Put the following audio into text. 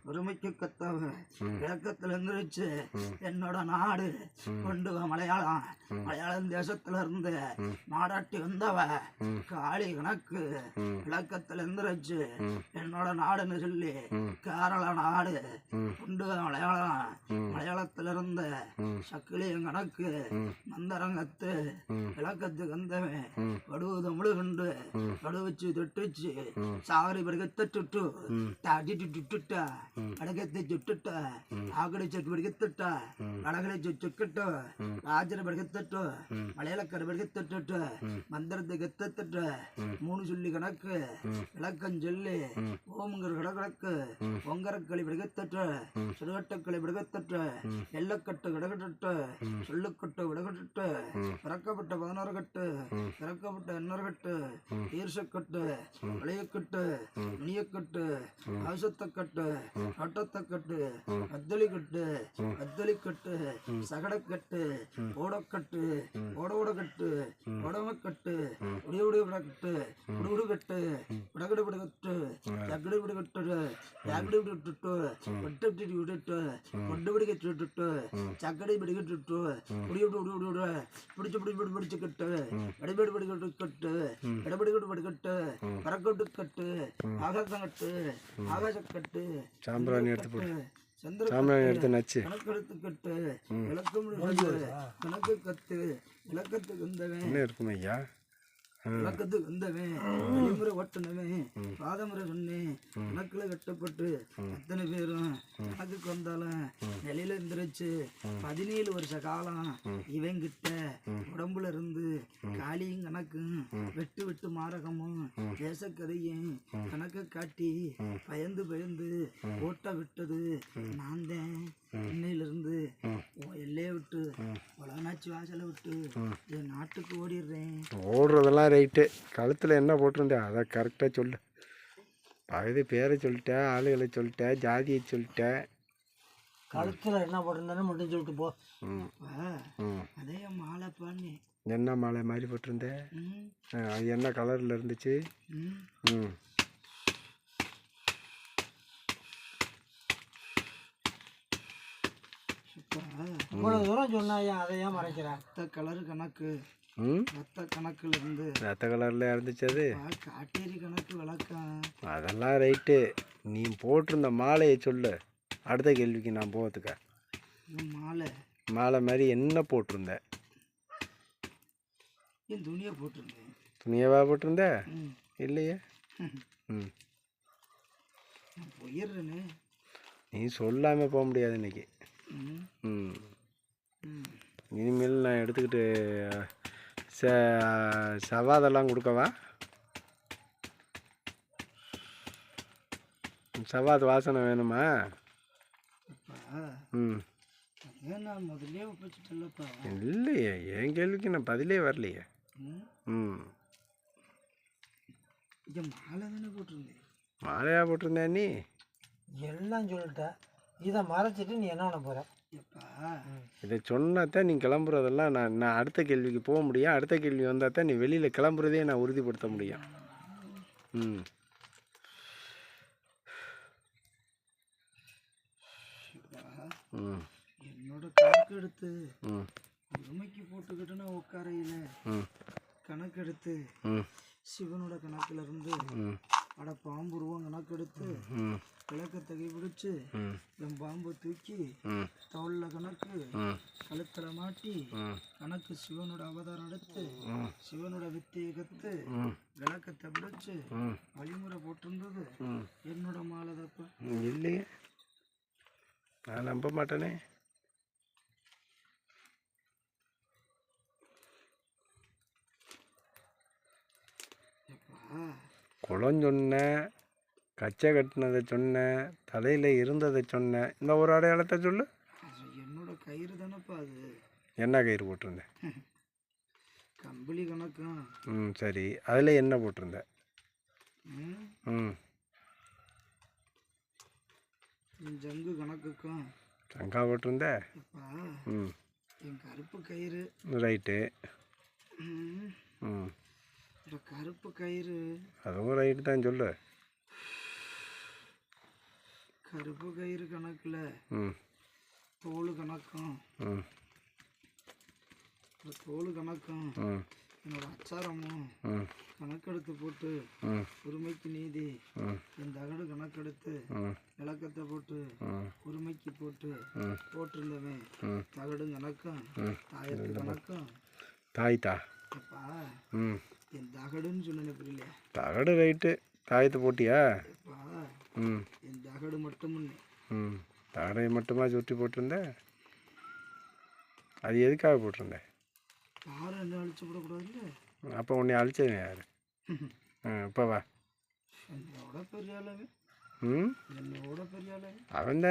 பெருமைக்கு கத்தவ கிழக்கத்துல இருந்துருச்சு என்னோட நாடு கொண்டு மலையாளம் மலையாளம் தேசத்துல இருந்து நாடாட்டி வந்தவ காளி கணக்கு கிழக்கத்துல இருந்துருச்சு என்னோட நாடுன்னு சொல்லி கேரள நாடு கொண்டு மலையாளத்துல இருந்து சக்கிலியம் கணக்கு மந்தரங்கத்து கிழக்கத்துக்கு வந்தவன் கடுவு தமிழ் கண்டு கடுவச்சு தொட்டுச்சு சாகரி படுக்கத்தை சுட்டு டுட்டுட்ட அடகத்தை சுட்டுட்ட ஆகடி சொட்டு படுக்கத்திட்ட அடகலை சுக்கிட்டு ராஜரை படுக்கத்திட்டு மலையாளக்கரை படுக்கத்திட்டு மந்திரத்தை கத்திட்டு 3 சொல்லி கணக்கு விளக்கம் சொல்லி ஓமுங்கிற கடகடக்கு பொங்கரக்களி படுக்கத்திட்டு சுடுகட்டக்களி படுக்கத்திட்டு எல்லக்கட்டு கடகட்டு சொல்லுக்கட்டு விடகட்டு பிறக்கப்பட்ட 16 கட்டு பிறக்கப்பட்ட 8 கட்டு ஈர்ஷக்கட்டு வளையக்கட்டு இனியக்கட்டு அவசத்தக்கட்டு கட்டத்தக்கட்டு அத்தளிக்கட்டு அத்தளிக்கட்டு சகடக்கட்டு ஓடக்கட்டு ஓடோடக்கட்டு ஓடமக்கட்டு உடியுடிக்கட்டு உடுகுடுக்கட்டு விடகடு விடுகட்டு ஜக்கடு விடுகட்டு ஜாக்கடு விட்டுட்டு வெட்டு விட்டுட்டு ஒட்டு பிடிக்க விட்டுட்டு சக்கடை பிடிக்கிட்டு உடிவிட்டு உடி உடி பிடிச்சு பிடி பிடிச்சுக்கிட்டு எடைபேடு பிடிக்கட்டு எடபடிக்கட்டு படிக்கட்டு பறக்கட்டு கட்டு ஆகாசங்கட்டு ஆகாசக்கட்டு சாம்பிராணி எடுத்து சாம்பிராணி எடுத்து நச்சு கணக்கெடுத்து கட்டு விளக்கம் கணக்கு கத்து விளக்கத்துக்கு வந்தவன் இருக்கும் ஐயா விளக்கத்துக்கு வந்தவன் வழிமுறை ஓட்டுனவன் பாதமுறை சொன்னேன் கணக்குல கட்டப்பட்டு அத்தனை பேரும் கணக்குக்கு வந்தாலும் நிலையில இருந்துருச்சு 17 வருஷ காலம் இவங்கிட்ட உடம்புல இருந்து காளியும் கணக்கும் வெட்டு வெட்டு மாரகமும் தேசக்கதையும் கணக்கை காட்டி பயந்து பயந்து ஓட்ட விட்டது நான் தான். இன்னையிலிருந்து எல்லையை விட்டு உலகநாச்சி வாசலை விட்டு என் நாட்டுக்கு ஓடிடுறேன். ஓடுறதெல்லாம் ரைட்டு, கழுத்தில் என்ன போட்டிருந்தேன் அதை கரெக்டாக சொல்லு. பகுதி பேரை சொல்லிட்டேன், ஆளுகளை சொல்லிட்டேன், ஜாதியை சொல்லிட்டேன். கழுத்தில் என்ன போட்டிருந்தானே மட்டும் சொல்லிட்டு போ. அதே மாலை பண்ணி என்ன மாலை மாதிரி போட்டிருந்தேன்? அது என்ன கலரில் இருந்துச்சு? இவ்வளவு தூரம் சொன்னாயா அதையா மறைக்கிறேன்? ரத்த கலர் கணக்கு, ரத்த கணக்குல இருந்து ரத்த கலர்ல இருந்துச்சு அது. காட்டேரி கணக்கு விளக்கம் அதெல்லாம் ரைட்டு. நீ போட்டிருந்த மாலையை சொல்லு. அடுத்த கேள்விக்கு நான் போகிறதுக்க. மாலை மாலை மாதிரி என்ன போட்டிருந்த? என் துணியை போட்டிருந்தேன். துணியவா போட்டிருந்த? இல்லையே. போயிடுறேன்னு நீ சொல்லாமல் போக முடியாது இன்னைக்கு. இனிமேல் நான் எடுத்துக்கிட்டு சவாதெல்லாம் கொடுக்கவா? சவாது வாசனை வேணுமா? நான் முதல்ல ஒப்பிச்சிட்டல்லப்பா. இல்லையே, என் கேள்விக்கு நான் பதிலே வரலையே. மாலை தானே போட்டிருந்தேன். மாலையா போட்டிருந்தேன்? நீ எல்லாம் சொல்லிட்ட, இதை மறைச்சிட்டு நீ என்ன பண்ண போற? இதை சொன்னாதான் நீ கிளம்புறதெல்லாம் நான் அடுத்த கேள்விக்கு போக முடியும். அடுத்த கேள்வி வந்தால் தான் நீ வெளியில் கிளம்புறதே நான் உறுதிப்படுத்த முடியும். என்னோட கணக்கு எடுத்து உரிமைக்கு போட்டுக்கிட்டு நான் உட்காரையில கணக்கெடுத்து சிவனோட கணக்குல இருந்து அட பாம்பு உருவம் கணக்கெடுத்து விளக்கத்தகை பிடிச்சு என் பாம்பை தூக்கி தோல்ல கணக்கு கழுத்துல மாட்டி கணக்கு சிவனோட அவதாரம் எடுத்து சிவனோட வித்தையை கத்து விளக்கத்தை பிடிச்சு வழிமுறை போட்டிருந்தது என்னோட மாலை தப்பு இல்லையே. நான் நம்ப மாட்டேனே. குளம் சொன்னேன், கச்சை கட்டினதை சொன்னேன், தலையில் இருந்ததை சொன்னேன். இந்த ஒரு அடையாளத்தை சொல்லு. என்னோட கயிறு தானப்பா அது. என்ன கயிறு போட்டிருந்தேன்? கம்பளி கணக்கும். சரி, அதில் என்ன போட்டிருந்த? ஜங்கு கணக்குக்கும். சங்கா போட்டிருந்த? என் கருப்பு கயிறு. ரைட்டு. கருப்பு கயிறு அதுவும் ரைட்டு தான் சொல்லு. கருப்பு கயிறு கணக்கில் ம் தோல் கணக்கும் ம் தோல் கணக்கும் ம் என்னோட அச்சாரமும் ம் கணக்கெடுத்து போட்டு ம் உரிமைக்கு நீதி ம் என் தகடு கணக்கெடுத்து ம் விளக்கத்தை போட்டு ம் உரிமைக்கு போட்டு ம் போட்டிருந்தவன் ம் தகடும் கணக்கும் ம் தாயத்து கணக்கும் தாய்த்தா எப்பா ம் என் தகடுன்னு சொன்னேன் புரியல தகடு ரைட்டு தாயத்தை போட்டியா எப்பா ம் என் தகடு மட்டும் ம் தகடை மட்டுமா சுற்றி போட்டிருந்த அது எதுக்காக போட்டிருந்த யாரும் என்ன அழிச்சு விடக்கூடாதுல்ல அப்போ உன்னை அழிச்சது யார் இப்போ வா என்னோட பெரிய அளவு ம் என்னோட பெரிய அளவு அவன்